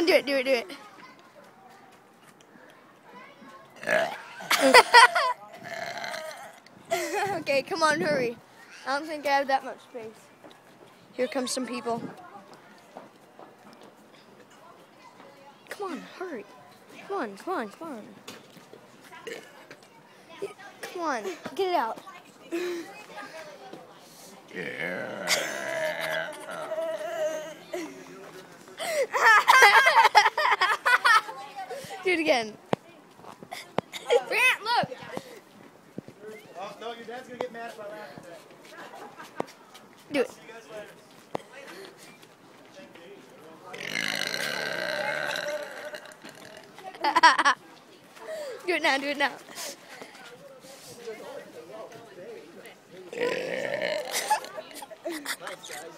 Do it, do it, do it. Okay, come on, hurry. I don't think I have that much space. Here come some people. Come on, hurry. Come on, come on, come on. Come on, get it out. Do it again. Grant, look. Oh, no, your dad's going to get mad if I laugh at that. Do it. See you guys later. Do it now, do it now.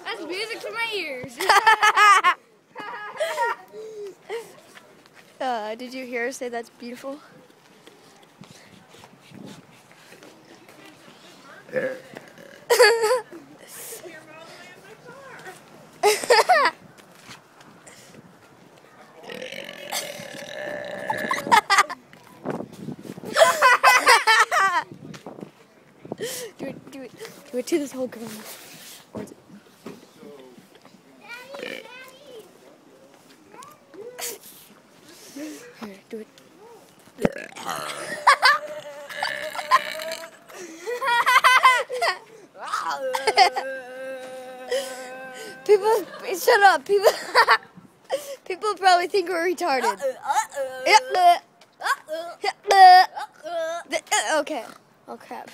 That's music to my ears. Did you hear her say that's beautiful? Do it to this whole girl. Or is it? Here, do it. People, shut up. People probably think we're retarded. Okay. Oh crap.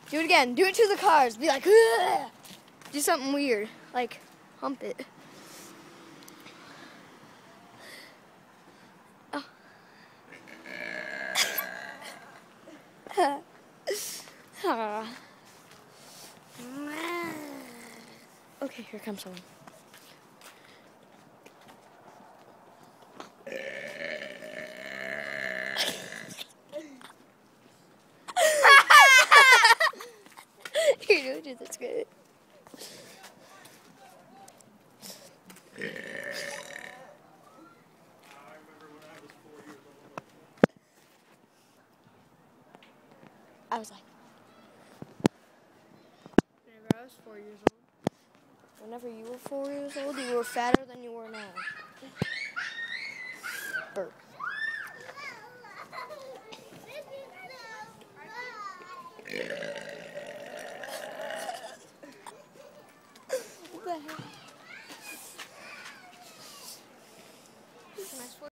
Do it again. Do it to the cars. Be like, ugh. Do something weird. Like, hump it. Oh. Okay, here comes someone. You're doing it, that's good. I was like, Whenever I was 4 years old. whenever you were 4 years old, you were fatter than you were now. Burp. What the heck?